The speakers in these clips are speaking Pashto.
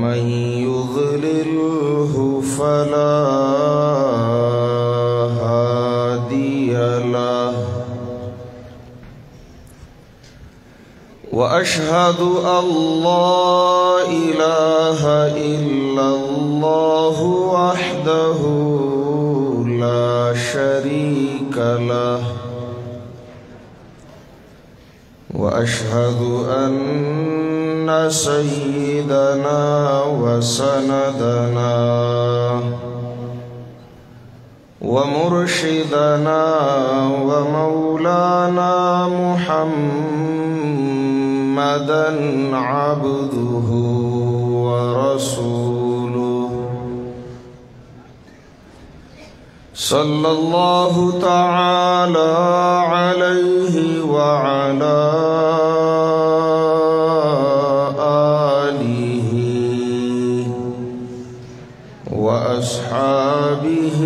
ومن يضلله فلا هادي له وأشهد أن لا إله إلا الله وحده لا شريك له وأشهد أن سيدنا وسندنا ومرشدنا ومولانا محمدا عبده ورسوله صلى الله تعالى عليه وعلى آله وأصحابه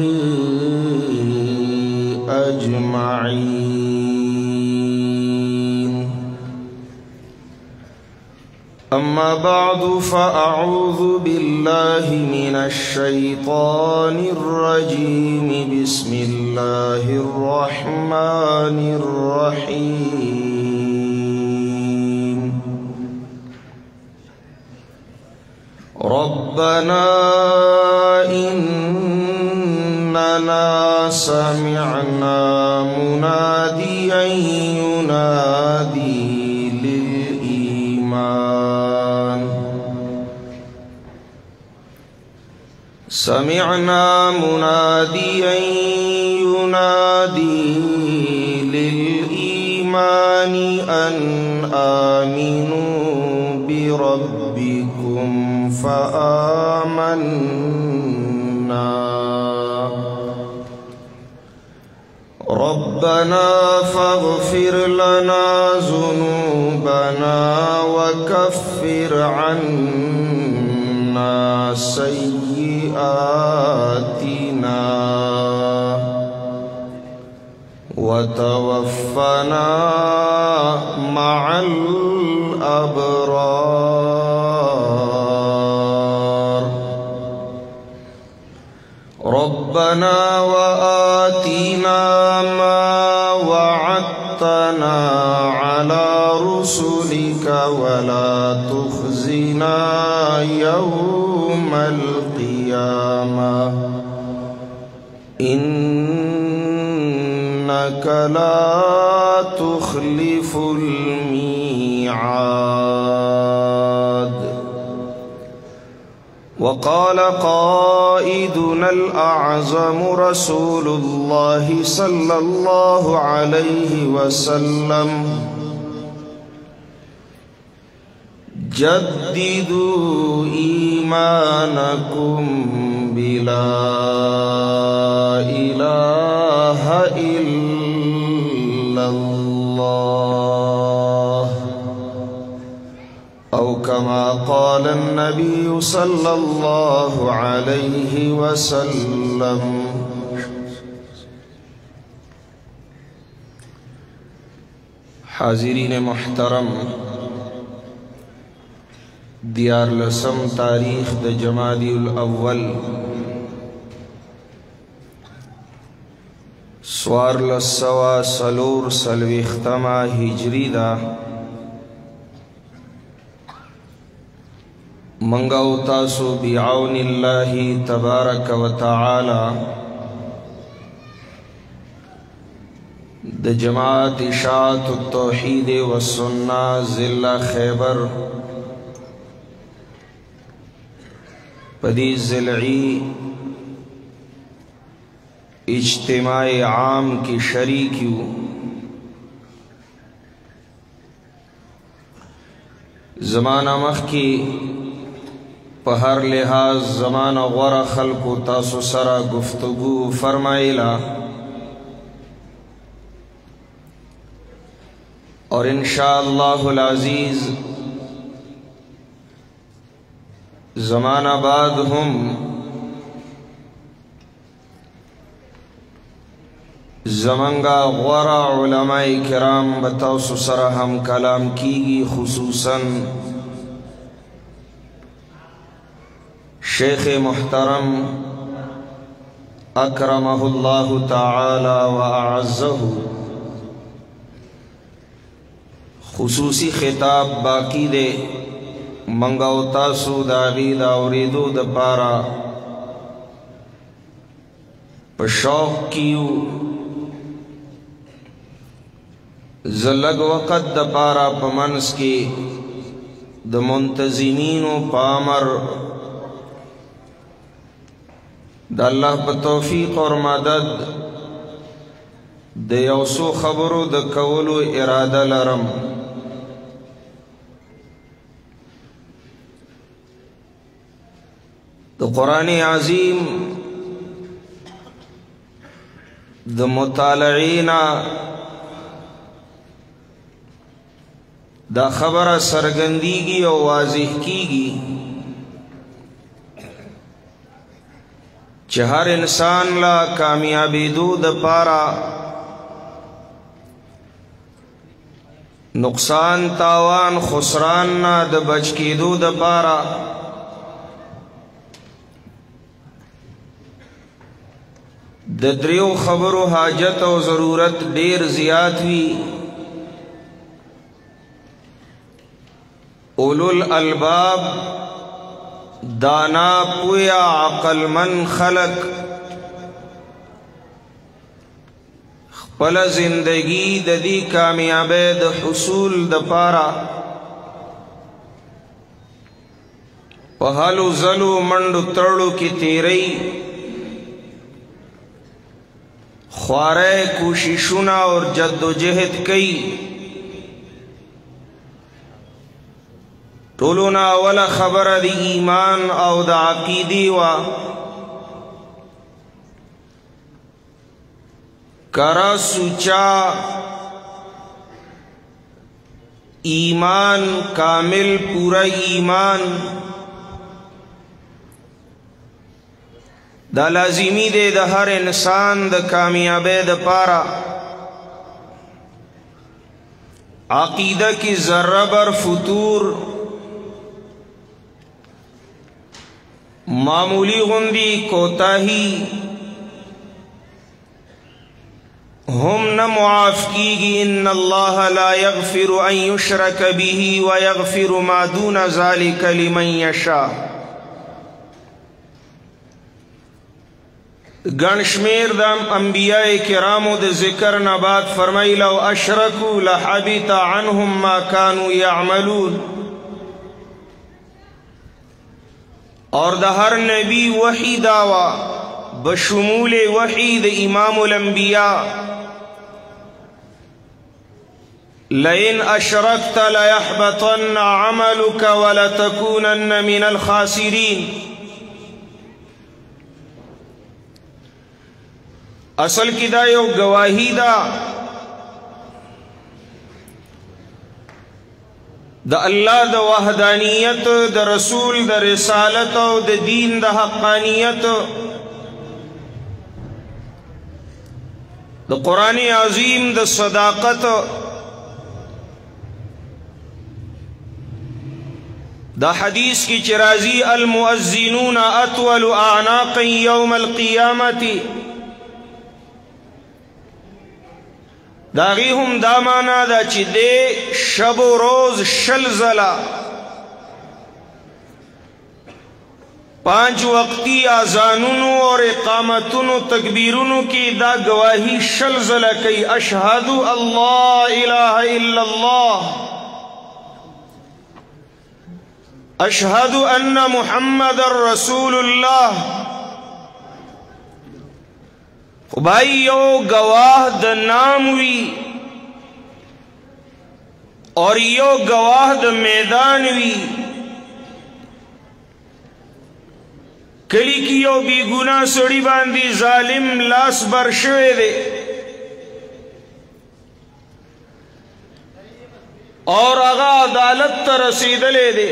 أجمعين. أما بعد فأعوذ بالله من الشيطان الرجيم. بسم الله الرحمن الرحيم. ربنا إننا سمعنا مناديا ينادي سمعنا مناديا ينادي للإيمان أن آمنوا بربكم فآمنا ربنا فاغفر لنا ذنوبنا وكفر عنا سيئاتنا وتوفنا مع الأبرار. ربنا وآتنا ما وعدتنا على رسلك ولا تخزنا يوم القيامة إنك لا تخلف الميعاد. وقال قائدنا الأعظم رسول الله صلى الله عليه وسلم: جددوا إيمانكم بلا إله إلا الله، أو كما قال النبي صلى الله عليه وسلم. حاضرین محترم، دیار لسم تاریخ د جمادی الاول سوار لسوا سلور سلویختما ہجری دا منگاو تاسو بعون اللہ تبارک و تعالی د جماعت اشاعت التوحید والسنہ ضلع خیبر پدی ضلعی اجتماع عام کی شریکیو زمانہ مخ کی پہر لحاظ زمانہ غور خلق و تاسو سرا گفتگو فرمائلا اور انشاءاللہ العزیز زمانہ بعد ہم زمانگا غورا علماء کرام بتاوسو سرا ہم کلام کی خصوصاً शेख मुहतरम अकरमहुल्लाहु ताला व अअज़्ज़हु खुसूसी खिताब बाकी दे मंगावता सुदागी दा औरीदो द पारा पशौक कियू ज़लग वक़्त द पारा पमंस की द मुंतज़िमीनो पामर द अल्लाह प तौफीक और मदद द यौसो खबरो द कवलो इरादा लरम। द कुरान अज़ीम द मुतालईना द खबर सरगंदीगी और वाज़िह कीगी कि हर इंसान ला कामयाबी दो द पारा नुकसान तावान खुसरान ना द बचकी दो द पारा द द्रियो खबरो हाजत और ज़रूरत ढेर ज़ियाद हुई। उलुल अलबाब दाना पुया अक़लमंद खलक पल जिंदगी ददी कामयाबे द हुसूल द पारा पहलु ज़लु मंडु तड़ु की तेरई ख्वारे कोशिशुना और जद्दोजहद कई टोलोना वाला खबर दी ईमान और द अकीदी वा करा सुचा ईमान कामिल पूरा ईमान द लाजिमी दे द हर इंसान द कामयाबे द पारा अकीदा की ज़र्रा बर फुतूर मामूली गुंदी कोताही हम न मुआफ़ कीगी। इन्नल्लाह ला यग़फ़िरु अन युश्रक बिही व यग़फ़िरु मा दून ज़ालिका लिमन यशा। गणशमेर दम अंबियाए किरामो द ज़िक्र नबाद फरमाई लव अशरकू लहबित अन्हुम मा कानू यअमलून। और द हर नबी वही दावा बशमूल वही द इमामुल अंबिया लइन अशरकत लयहबतन्न अमलुक व लतकूनन्न मिनल खासिरीन। असल की दायो गवाही दा द अल्लाह द वहदानियत द रसूल द रिसालत और द दीन द हक़ानियत द कुरान अज़ीम द सदाकत द हदीस की चिराजी अल मुअज़्ज़िनून अतवलु अअनाक़न यौमल क़ियामती दागी हम दामाना दा ची दे शब रोज शल जला 5 वक्ती आज़ानुनु और इकामतुनु तकबीरुनु की दा गवाही शल जला कई अशहदु अल्लाह इलाहा इल्लल्लाह अशहदु अन्ना मुहम्मदर रसूलुल्लाह। भाई यो गवाह द नाम वी और यो गवाह द मैदान वी कली की यो भी गुना सड़ी बांधी जालिम लास बरशवे दे और आगा अदालत त रसीदले दे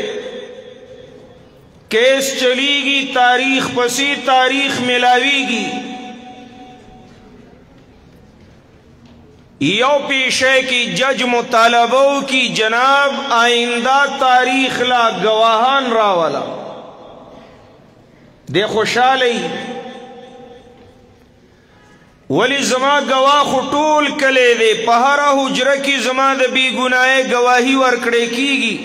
केस चलीगी तारीख पसी तारीख मिलावीगी यो पेशे की जज मुतालबों की जनाब आइंदा तारीख ला गवाहान रावला دے خوشالی ولی زما گواہ ټول کلے دے پہرا حجرہ کی زما د بی گناہ گواہی ورکڑے کیگی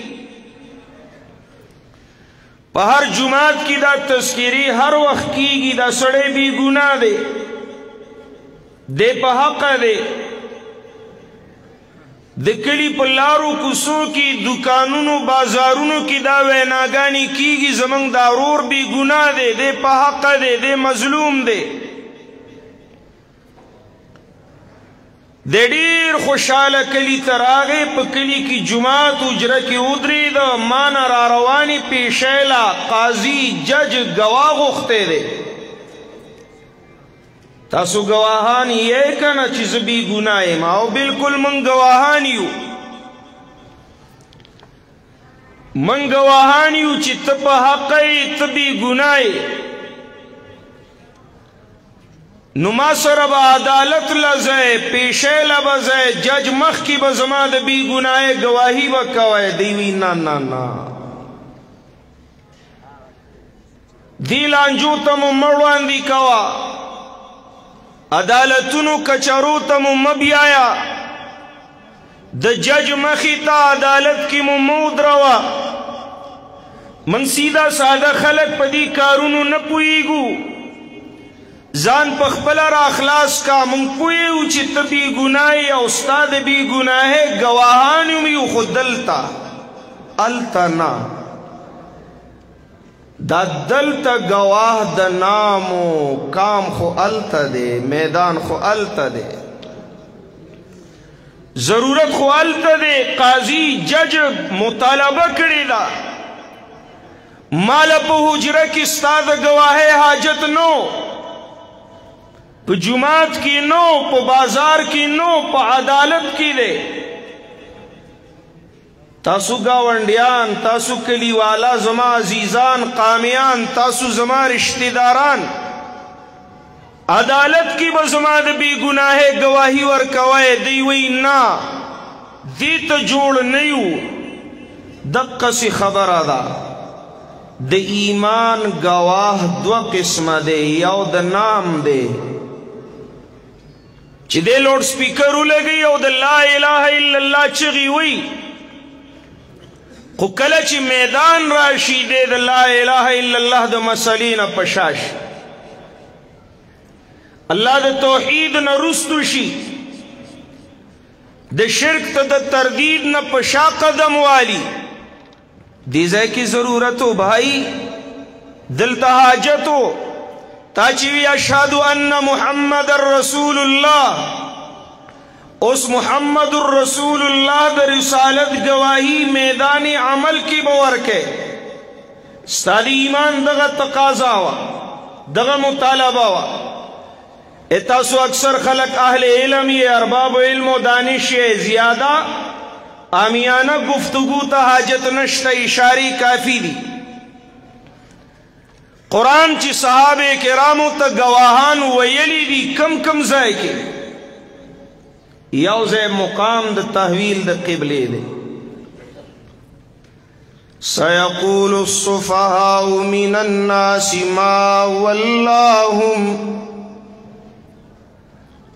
پہر جماعت کی دا تذکیری ہر وقت کیگی دا سڑے بی گناہ دے دے پا حق دے دکلی پلارو کسو کی دکانونو بازارونو کی دا ویناگانی کیگی زمانگ دارور بی گناہ دے دے پا حق دے مظلوم دے دے دیر خوشحال کلی تراغے پا کلی کی جماعت اجرہ کی ادری دا مانا راروانی پیشیلا قاضی جج گواہ غختے دے تاسو گواہانی یہ کنا چیز بی گناہ ماو بالکل من گواہانیو چی تپ حقی تبی گناہ نما سرب عدالت لزے پیشے لبزے جج مخ کی بزماد بی گناہ گواہی وکوئے دیوی نا دی لانجو تم مروان دی کوا عدالتونو کچرو تم مبیایا د جج مخی تا عدالت کی ممود روا من سیدہ سادہ خلق پدی کارونو نپوئیگو زان پخپلا را اخلاص کا من پوئیو چی تبی گناہ یا استاد بی گناہ گواہانیو میو خود دلتا التنا دا دلتا گواہ دا نامو کام خو التا دے میدان خو التا دے ضرورت خو التا دے قاضی جج مطالبہ کری دا مالا پا حجرہ کی استاد گواہ حاجت نو پا جماعت کی نو پا بازار کی نو پا عدالت کی دے تاسو گاونڈیان تاسو کلیوالا زما عزیزان قامیان تاسو زما رشتہ داران عدالت کی بزما د بی گناہ گواہی ورکوائے دیوئی نا دیت جوڑ نیو دقا سی خبر ادا د ایمان گواہ دو قسم دے یو د نام دے چی دے لوڈ سپیکرو لگئی یو د لا الہ الا اللہ چغی ہوئی خو کله چې میدان راشي د لا اله الا الله د مسلین پشاش الله د توحید نه رستو شي د شرک ته د تردید نه پشا قدم والی دی ځای کی ضرورت ہو بھائی دلته حاجت ہو تا چې وی اشهد ان محمد رسول الله اس محمد الرسول اللہ در رسالت گواہی میدان عمل کی بور کے ستادی ایمان دغا تقاضا ہوا دغا مطالبہ ہوا اتاسو اکثر خلق اہل علم یہ ارباب علم و دانش یہ زیادہ آمیانہ گفتگو تا حاجت نشتا اشاری کافی دی قرآن چی صحابہ کرامو تا گواہان ویلی دی کم کم زائے کے یوز مقام د تحویل د قبلے دے سیقول الصفحاء من الناس ما ولاهم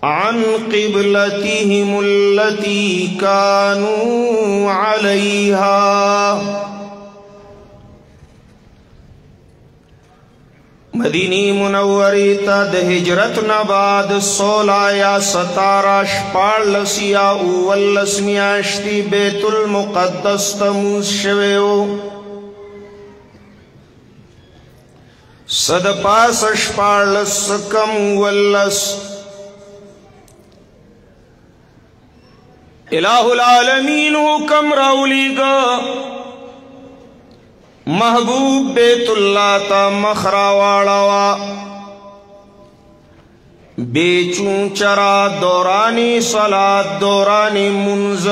عن قبلتهم التي كانوا عليها مدینی منوری تا د ہجرت نباد 16 یا 17 شپارلس یا اولس میاشتی بیت المقدس تموز شویو صد پاس شپارلس کم اولس الہ العالمین حکم راولی گا محبوب بیت اللہ تا مخراواڑا بیچون چرا دورانی صلاة دورانی منز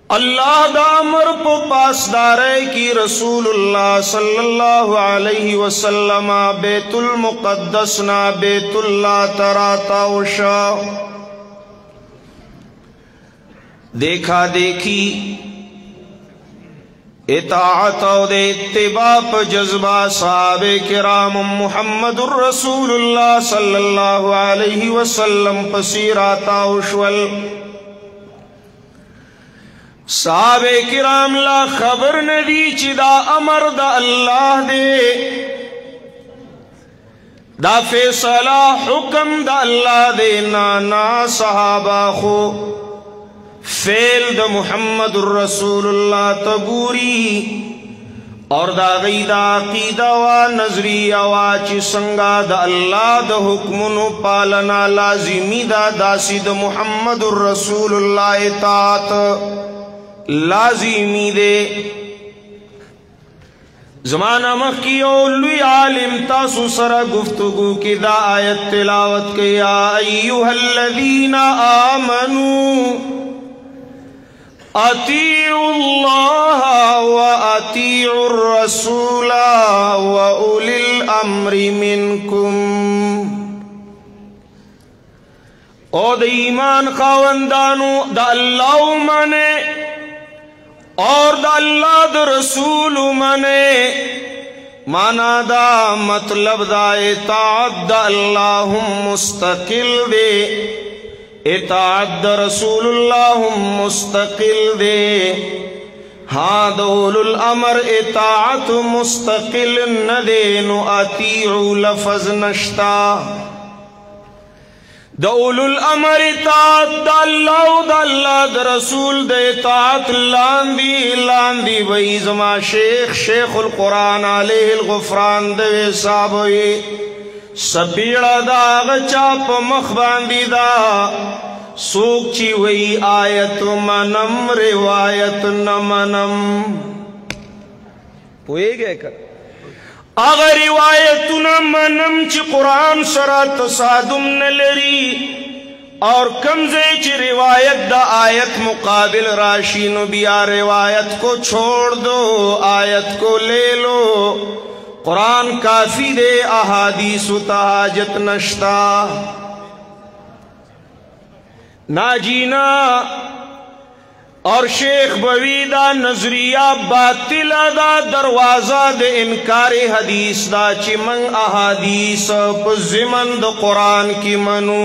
اللہ دا امر پو پاسدارے کی رسول اللہ صلی اللہ علیہ وسلم بیت المقدس نا بیت اللہ تراتا وشا دیکھا دیکھی इताअत और दे इत्तिबा पर जज्बा सहाबे किराम मुहम्मदुर रसूलुल्लाह सल्लल्लाहु अलैहि वसल्लम पसीराता उशवल सहाबे किराम ला खबर नदी चिदा अमर दा अल्लाह दे दा फैसला हुक्म दा अल्लाह दे नाना सहाबा खो फेल द मुहम्मदुर रसूलुल्लाह तगूरी और दा गईदा अकीदा वा नजरिया वा ची संगा दा अल्लाह द हुक्मुनु पालना लाजिमी दा दासी द मुहम्मदुर रसूलुल्लाह इताअत लाजिमी दे ज़माना मक्की औलवी आलिम तासु सरा गुफ्तगू की दा आयत तिलावत के या अय्युहल्लज़ीना आमनू अतीउल्लाह व अतीउर रसूला व उलिल अम्रि मिनकुम। ओ द ईमान खावंदानु द अल्लाह मने और द अल्लाह द रसूल मने माना दा मतलब दा इताअत द अल्लाह मुस्तकिल दे इताअत द रसूलुल्लाह मुस्तकिल दे। हाँ दौलुल अमर इताअत मुस्तकिल न दे नु अतीउ लफज नश्ता दौलुल अमर इताअत द अल्लाह द रसूल द इताअत लांदी वही जमा शेखुल कुरान अलैहिल गुफरान दे साबोई सबीड़ा दाग चाप मख बांदी दा सूची वही आयत मनम रिवायत न मनम हुए गए कर अगर रिवायत न मनम ची कुरान सरा तसादुम न लरी और कमजे ची रिवायत दा आयत मुकाबिल राशी नु बिया रिवायत को छोड़ दो आयत को ले लो कुरान काफी दे अहादीस तहाजत नश्ता नाजीना और शेख बवीदा नजरिया बातिला दा दरवाजा दे इनकार हदीस दा चिमंग अहादीस ज़िमन द कुरान की मनु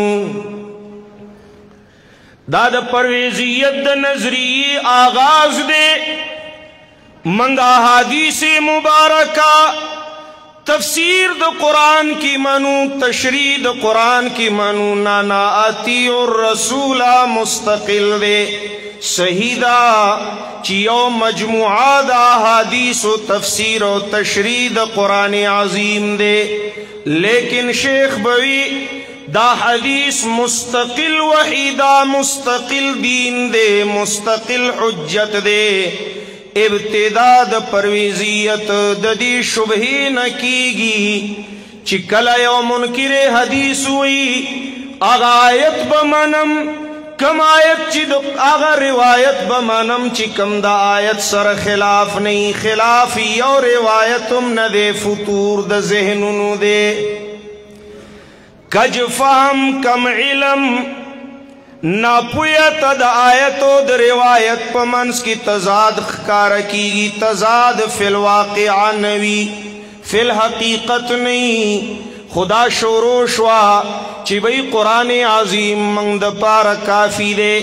दाद परवेजियत द नजरिये आगाज दे मंग अहादीस मुबारका तफसीर द कुरान की मनु तशरीह द कुरान की मनु नाना अतीउर रसूला मुस्तकिल दे सहीदा चियो मजमुआ दा हादीस व तफसीर व तशरीह द कुरान अजीम दे। लेकिन शेख बवी दा हदीस मुस्तकिल वहीदा मुस्तकिल दीन दे मुस्तकिल हुज्जत दे इब्तिदाद परवेजियत ददी शुबही न कीगी चिकलयो मुनकिरे हदीस हुई आगायत बमनम कमायत चिद अगर रिवायत बमनम चिकम दा आयत सर खिलाफ नहीं खिलाफी और रिवायतुम न दे फतूर द ज़हनुनु दे कज फहम कम इलम नापुयत द आयतो द रिवायत पमंस की तजाद कार की तजाद फिल वाक़िआ नवी फिल हकीकत नहीं खुदा शोरोशवा चिबई कुरान आजीम मंग द पार काफी दे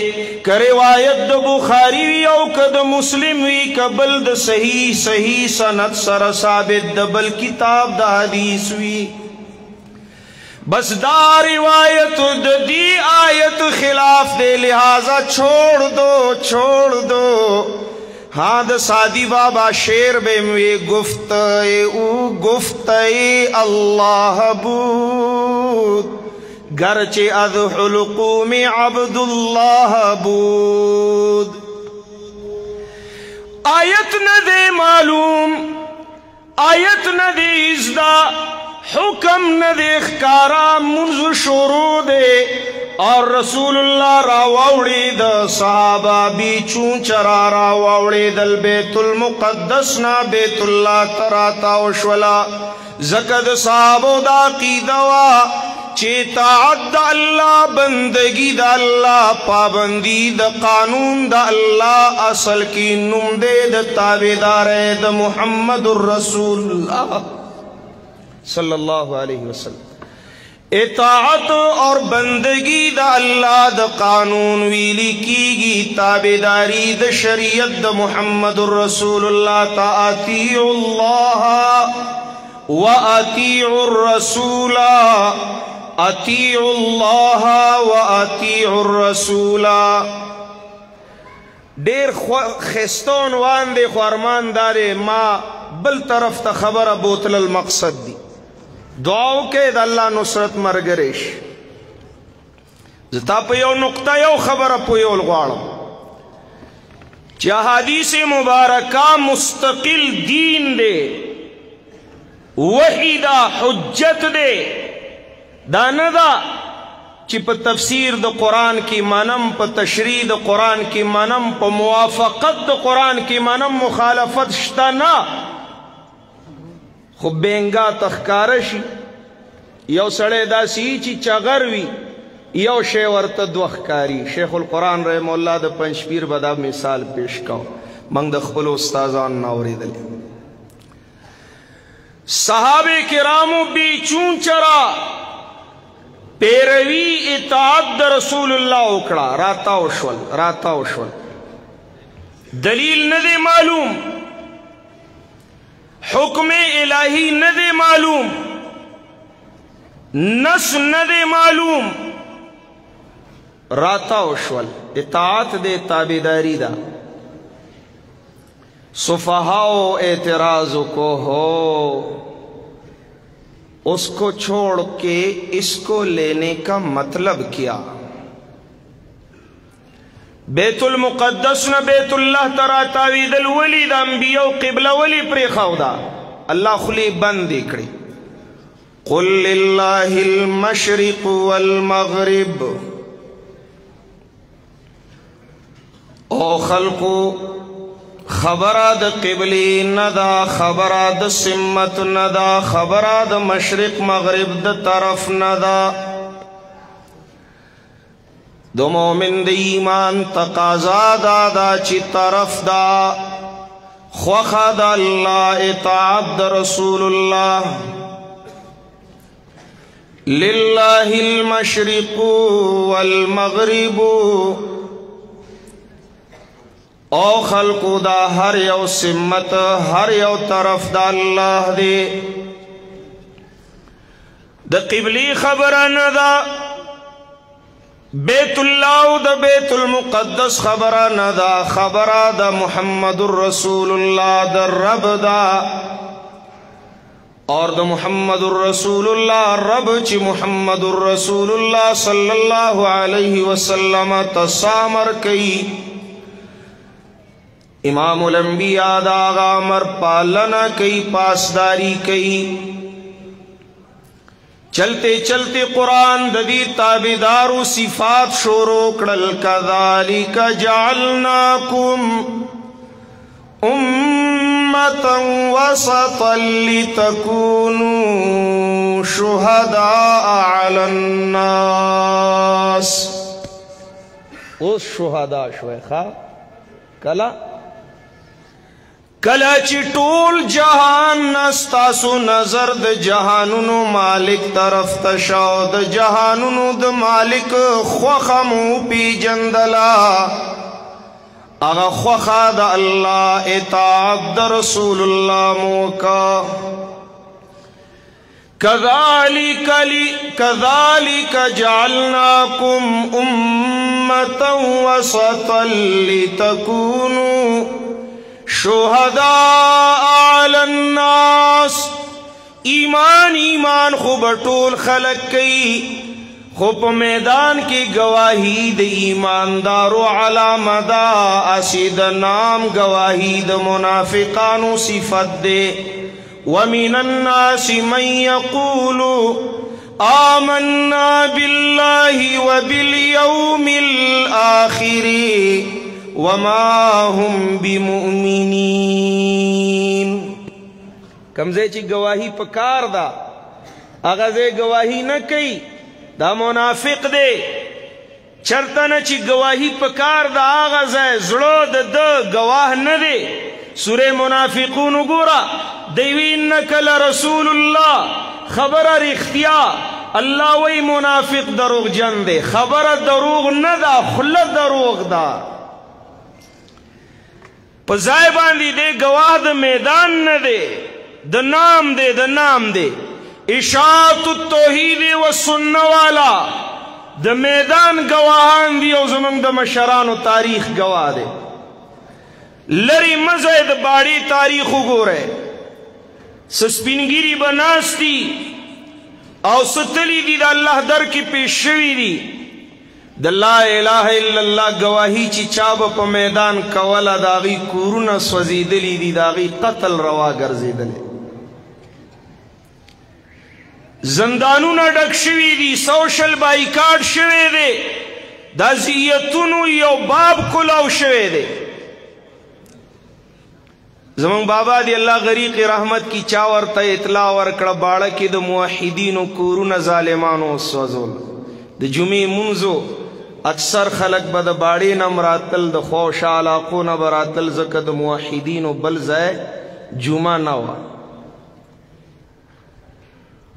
क रिवायत द बुखारी वी औ कद मुस्लिम वी कबल द सही सही सनद सर साबित द बल किताब द हदीस वी बस दा रिवायत दी आयत खिलाफ दे लिहाजा छोड़ दो। हाँ द सादी बाबा शेर बे में गुफ्त अल्लाह बूद गरचे अदहुलकू में अब्दुल्लाह बूद आयत न दे मालूम आयत न दे इज़्दा हुक्म न देख कारा मुंज़ शुरू दे और रसूलुल्लाह रावड़ी द सहाबा बीचू चरा रावड़ी दल बेतुल मुक़द्दस ना बेतुल्लाह तराता उशवला जकद साहबो दा की दवा چه اطاعت دا اللہ بندگی دا اللہ پابندی دا قانون دا اللہ اصل کی نم دے دا تابدار دا محمد الرسول اللہ صلی اللہ علیہ وسلم اطاعت اور بندگی دا اللہ دا قانون ویلی کی گی تابداری دا شریعت دا محمد الرسول اللہ تا اطیعوا اللہ و اطیعوا الرسول اطیعوا اللہ و اطیعوا الرسول دیر خستون وان دے خوارمان دارے ما بل طرف تا خبر بوتل المقصد دی دعاو کے دا اللہ نصرت مرگریش زتا پا یو نقطہ یو خبر پا یو الغوارم چا حدیث مبارکہ مستقل دین دے وحی دا حجت دے دا ندا چی پا تفسیر دا قرآن کی منم پا تشریح دا قرآن کی منم پا موافقت دا قرآن کی منم مخالفت شتا نا خب بینگا تخکارشی یو سڑے دا سی چی چغر وی یو شیورت دوخکاری شیخ القرآن رحم اللہ دا پنچپیر بدا مثال پیش کاؤ منگ دا خپل استازان ناوری دلی صحابہ کرامو بی چون چرا پیروی اطاعت دا رسول اللہ اکڑا راتا وشول دلیل ندے معلوم حکم الہی ندے معلوم نس ندے معلوم راتا وشول اطاعت دے تابداری دا صفحاؤ اعتراض کو ہو اس کو چھوڑ کے اس کو لینے کا مطلب کیا بیت المقدس نہ بیت اللہ ترا تاوید الولی دا انبیاء قبلہ ولی پری خودا اللہ خلی بند اکڑی قل للہ المشرق والمغرب او خلقو خبراد قبلی ندا خبراد سمت ندا خبراد مشرق مغرب دا طرف ندا دو مومن دا ایمان تقاضا دا چی طرف دا خوخا دا اللہ اطاعت دا رسول اللہ للہ المشرق والمغرب او خلقو دا ہر یو سمت ہر یو طرف دا اللہ دے دا قبلی خبران دا بیت اللہ دا بیت المقدس خبران دا خبران دا محمد الرسول اللہ دا رب دا اور دا محمد الرسول اللہ رب چی محمد الرسول اللہ صلی اللہ علیہ وسلم تسامر کئی امام الانبیاء دا غامر پالنا کئی پاسداری کئی چلتے چلتے قرآن ددی تابدار و صفات شروع کڑل کذالک جعلناکم امتا وسطا لتکونوا شہداء علی الناس اس شہداء شویخا کلا چی ٹول جہان نستاسو نظر د جہانونو مالک طرف تشاو د جہانونو د مالک خوخمو پی جندلا اغا خوخا د اللہ اطاعت د رسول اللہ موکا كذلك جعلناكم أمة وسطا لتكونوا شهداء على الناس ایمان خوب ٹول خلق کی خوب میدان کی گواہی د ایماندارو علامہ دا اسید نام گواہی د منافقانو صفت دے وَمِنَ النَّاسِ مَنْ يَقُولُ آمَنَّا بِاللَّهِ وَبِالْيَوْمِ الْآخِرِ وَمَا هُمْ بِمُؤْمِنِينَ کمزے چی گواہی پکار دا اغازے گواہی نہ کئی دا منافق دے چرته نه چې گواهی پکار د هغه ځای زړه د گواه نه دی سوره منافقون وګوره دی وی انک لرسول الله خبره رښتیا الله وی منافق دروغجن دی خبره دروغ نه ده خوله دروغ ده په ځای باندې دی گواه د میدان نه دی د نام دی اشاعت التوحید والسنه والا د میدان گواهان دی او زمونږ د مشرانو تاریخ گواه دی لری مزه د باړې تاریخ وګوره سپینګری بناستی او ستلی دی د الله در کې پیش شوی دی د لا اله الا الله گواهی چې چا به په میدان کوله د هغوی کورونه سوځېدلي دي د هغوی قتل روا ګرځېدلی زندانونه ډک شوي دي سوشل بایکاټ شوی دی د اذیتونو یو باب کلاو شوی دی زمون بابا دی الله غریق رحمت کی چا ورته اطلاع ورکړه باړه کې د موحدینو کورونه ظالمانو سوځول د جمعې منځو اکثر خلق به د باړې نه مراتل د خوش علاقو نه براتل ځکه د موحدینو بل ځای جمعه نه وه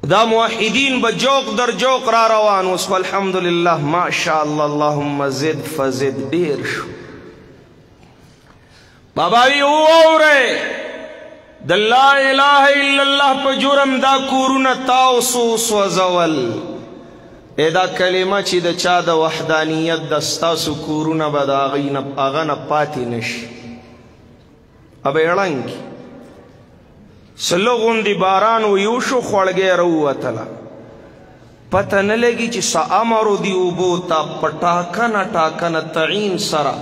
دا موحدین به جوق در جوق را روان اوس الحمدلله ماشاء الله اللهم زد فزد ډیر شو بابا وی اوره د لا اله الا الله په جرم دا کورونه تاسو سوځول دا کلمه چې د چا د وحدانیت د ستاسو کورونه به د هغه نه پاتې نشي ابه ړنګ سلو غوندې باران و یو شو خوړګی راووتله پته نه لګي چې څه امر دي اوبو ته په ټاکنه تعین سره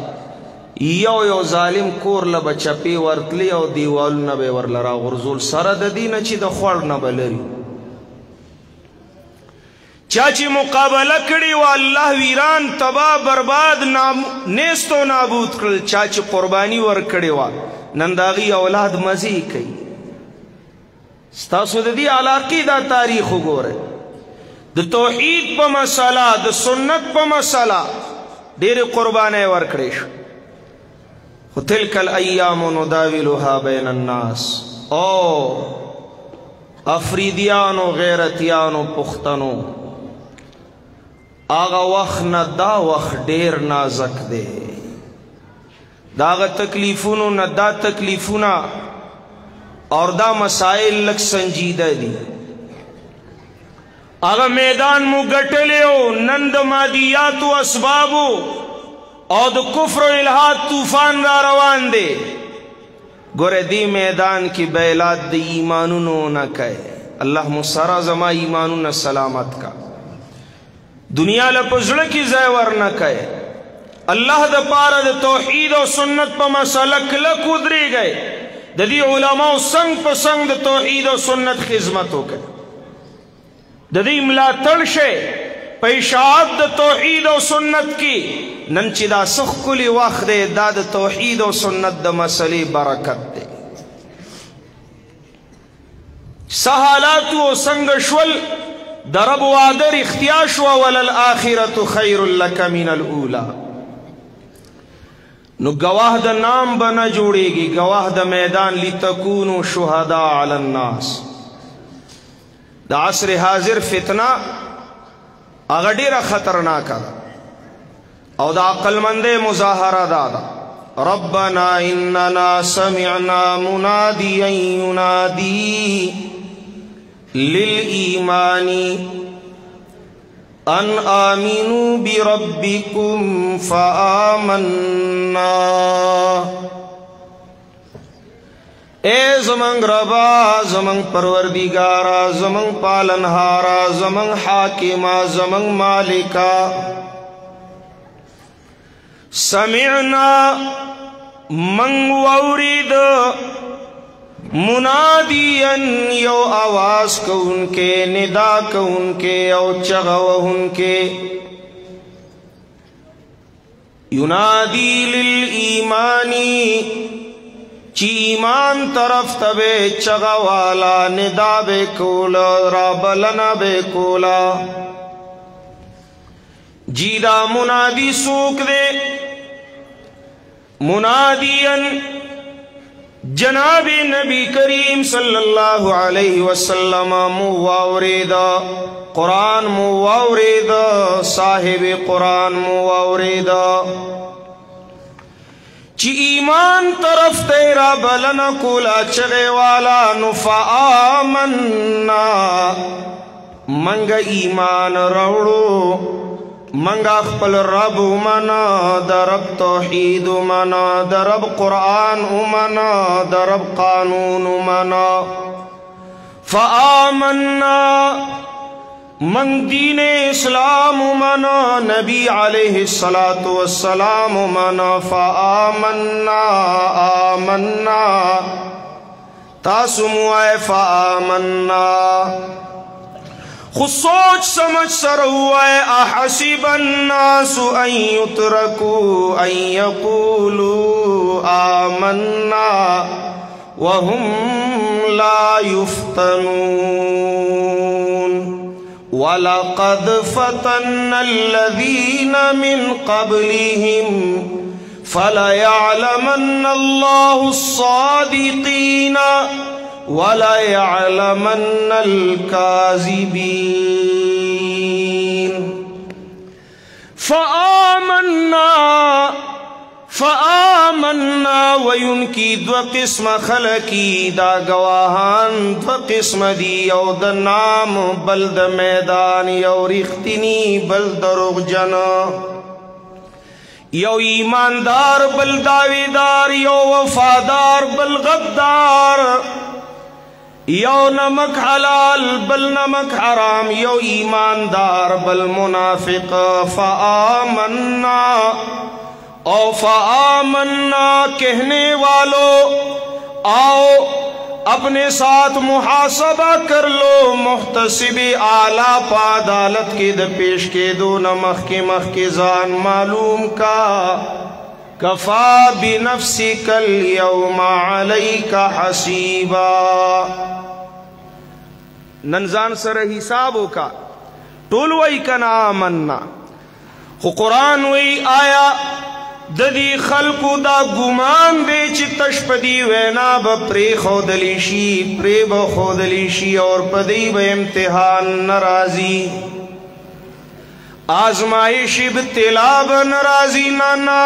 یو ظالم کور له به چپې ورتلی او دیوالونه به یې ورله راغورځول سره د دې نه چې د خوړ نه به لري چا چې مقابله کړې وه الله ویران تباه برباد نیست و نابود کړل چا چې قرباني ورکړې وه نن د هغې اولاد مزې کوي ستاسو د دې علاقې دا تاریخ وګورئ د توحید په مسله د سنت په مسله ډېرې قربانۍ ورکړې شو خو تلک الایام نداولها بین الناس او افریدیانو غیرتیانو پښتنو هغه وخت نه دا وخت ډېر نازک دی د هغه تکلیفونو نه دا تکلیفونه اور دا مسائل لگ سنجیدہ دی اگا میدان مو گٹلے ہو نند مادیات و اسبابو اور دا کفر و الہاد طوفان را روان دے گورے دی میدان کی بیلات دی ایمانو نو نہ کہے اللہ مسارا زما ایمانو نہ سلامت کا دنیا لپزڑ کی زیور نہ کہے اللہ دا پارا دا توحید و سنت پا مسئلہ کلک ادری گئے د دې علماو څنګ په څنګ د توحید او سنت خدمت وکړي د دې ملاتړ شي په اشاعت د توحید او سنت کې نن چې دا څه ښکلی وخت دی دا د توحید او سنت د مسلې برکت دی څه حالات او څنګه شول د رب وعده رښتیا شوه وللآخرة خیر لک من الاولی نو گواہ دا نام بنا جوڑے گی گواہ دا میدان لتکونو شہداء علی الناس دا عصر حاضر فتنہ اگا ډیره خطرناکه او دا عقل مند مظاهره دا ربنا اننا سمعنا منادیا ینادی للایمان ان آمنوا بربکم فآمنا اے زمنگ ربا زمنگ پروردگارا زمنگ پالنہارا زمنگ حاکما زمنگ مالکا سمعنا من وورد منادین یو آواز کو ان کے ندا کو ان کے او چغو ان کے ینادی للایمانی چی ایمان طرف تبے چغوالا ندا بے کولا رابلنا بے کولا जीदा मुनादी सूक दे मुनादियन जनाब नबी करीम सल्लल्लाहु अलैहि वसल्लम मुवावरेदा कुरान मुवावरेदा साहिब कुरान मुवावरेदा ची ईमान तरफ तेरा बलन कोला चगे वाला नुफा आमन्ना मंगा ईमान रवड़ो मंगा खपल रब मना दरब तौहीद मना दरब कुरान मना दरब कानून मना फ़आमन्ना मंग दीन इस्लाम मना नबी अलैहिस्सलातु वस्सलाम मना फ़आमन्ना आमन्ना तासुमुआए फ़आमन्ना खुद सोच समझ सर हुआ है अहसिबन्नासु अन युत्रकू अन यक़ूलू आमन्ना वहुम ला युफ्तनून वलक़द फ़तन्नल्लज़ीन मिन क़ब्लिहिम फ़लयअलमन्नल्लाहु अस्सादिक़ीन वलयअलमन्नल काज़िबीन फ़आमन्ना वयुनकी दो किस्म खलकी दा गवाहान दो किस्म दी यौ द नाम बल्द मैदान यौ रिख्तिनी बल दरुग जना यौ ईमानदार बल दावेदार यौ वफादार बल गद्दार यौ नमक हलाल बल नमक हराम यौ ईमानदार बल मुनाफिक फ़आमन्ना ओ फ़आमन्ना कहने वालों आओ अपने साथ मुहासबा कर लो मुहतसिब आला पादालत के द पेश के दो नमख के जान मालूम का कफा बिनफ्सिकल यौमा अलैका हसीबा नंजान सर हिसाबों का टोल वही का नामन्ना कुरान वही आया ददी खल्कु दा गुमान दे चितशपदी वैना बप्रे खोदलीशी प्रे बखोदलीशी और पदी ब इम्तिहान नाराजी आजमाइश इब्तिला ब नाराजी नाना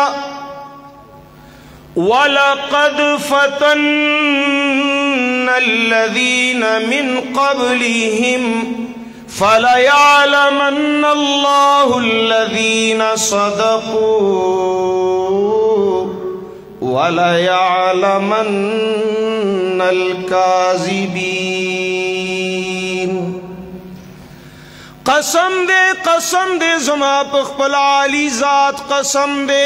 वलक़द फ़तन्नल्लज़ीन मिन क़ब्लिहिम फ़लयअलमन्नल्लाहुल्लज़ीन सदक़ू वलयअलमन्नल काज़िबीन कसम दे ज़मा पख्पल आली ज़ात कसम दे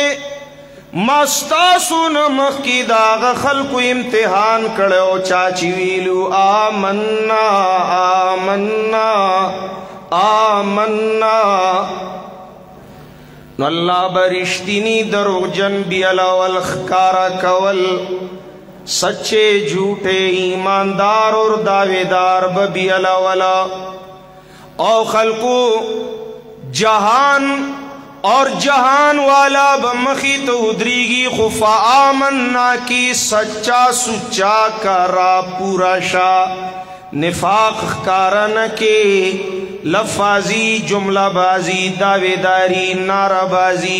मस्तासु नमख की दाग खल्कु इम्तिहान कड़ो चाची वीलू आमन्ना आमन्ना आमन्ना अल्लाह बरिश्तिनी दरोजन बियलावल खकारा कवल सच्चे झूठे ईमानदार और दावेदार बियलावला और खल्कु जहान और जहान वाला बमखी तो उदरीगी खुफा आमन्ना की सच्चा सुच्चा कारा पूरा शाह निफाक कारण के लफाजी जुमलाबाजी दावेदारी नाराबाजी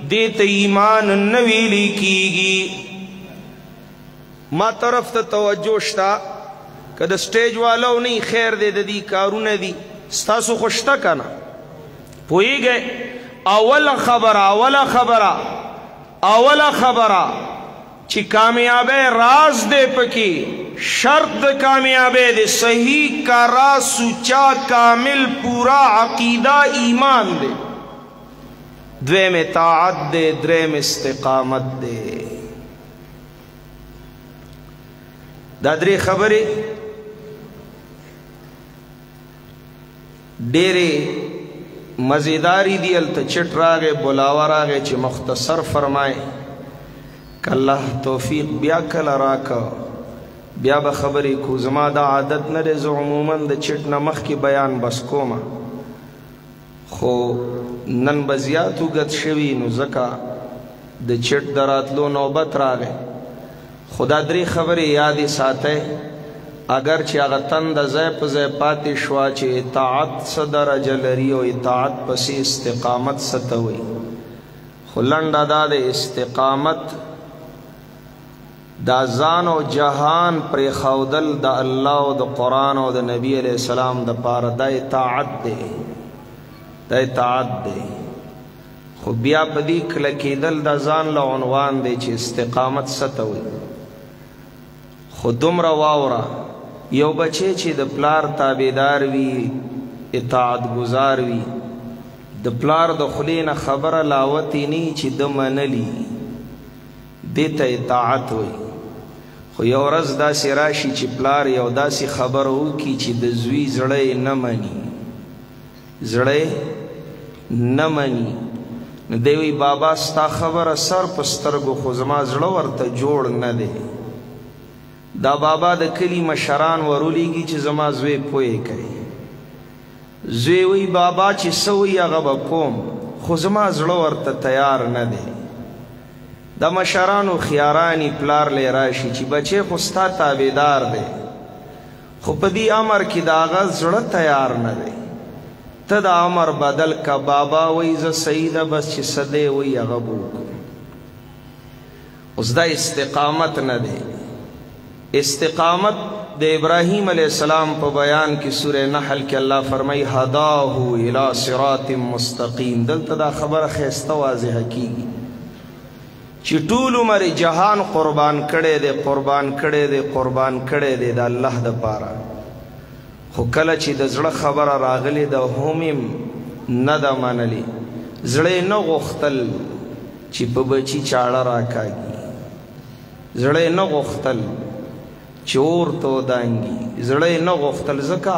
देत ईमान नवीली कीगी मा तरफ तवज्जोशता कद स्टेज वालों नहीं खैर दे दी कारून दी स्तासु खुशता का ना पोई गए अवला खबरा ची कामयाबे राज दे पकी शर्त कामयाबे दे सही कारा सुचा कामिल पूरा अकीदा ईमान दे द्वे में ताअत दे द्रे में इस्तिकामत दे दादरी खबरे डेरे मज़ेदारी दी अल चिट रागे बुलावा रागे चे मुख्तसर फरमाए कल्लाह तौफीक ब्या कल राका ब्या बखबरी को जमा दा आदत न रे जो अमूमन द चिट नमख की बयान बस कोमा خو نن به زیات اوږد شوي نو ځکه د چټ د راتلو نوبت راغی. خو دا درې خبرې یادې ساتئ اگر چې هغه تنده ځای په ځای پاتې شوه چې اطاعت څه درجه لري او اطاعت پسې استقامت څه ته وایي. خو لنډه دا د استقامت دا ځان او جهان پرېښودل د الله او د قرآن او د نبي علیه السلام دپاره دا اطاعت دی، دا اطاعت دی. خو بیا په دې کلکېدل د ځان له عنوان دی چې استقامت څه ته وایي. خو دومره واوره یو بچی چې د پلار تابعدار وي، اطاعت گزار وي، د پلار د خولې نه خبره لاوتې نه چې ده منلي، دې ته اطاعت وایي. خو یو ورځ داسې راشي چې پلار یو داسې خبره وکړي چې د زوی زړه یې نه مني، زړه یې نه مني، نو دی وایي بابا ستا خبره سر په سترګو خو زما زړه ورته جوړ نه دی. دا بابا د کلی مشران ورولیږي چې زما زوی پوی کوي. زوی وی بابا چې څه وایي هغه به کوم خو زما زړه ورته تیار نه دی. د مشرانو خیارانی پلار لی راشي چې بچی خو ستا تابعدار دی خو په دې امر کې د هغه زړه تیار نه دی، ته د امر بدل که. بابا وی زه صحیح ده بس چې څه دی وایي هغه به وکړو. اوس دا استقامت نه دی. استقامت د ابراهیم علیہ السلام په بیان کې سورہ نحل کې الله فرمای هداه الی صراط مستقیم. دلته دا خبره ښایسته واضحه کیږي چې ټول عمر جهان قربان کړی دی، قربان کړی دی، قربان کړی دی د الله دپاره. خو کله چې د زړه خبره راغلې ده هم نه ده منلې، زړه یې نه غوښتل چې په بچي چاړه راکاږي، زړه یې نه غوښتل چې ورته ودانګي، زړه یې نه غوښتل ځکه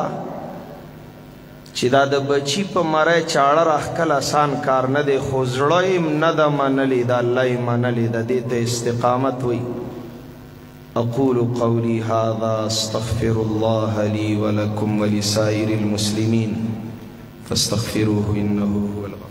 چې دا د بچي په مری چاړه راښکل اسان کار نه دی. خو زړه یې نه ده منلې، د الله یې منلې ده، دې ته استقامت وایي. اقول قولي هذا استغفر الله لي ولكم ولسائر المسلمين فاستغفروه انه هو الغفور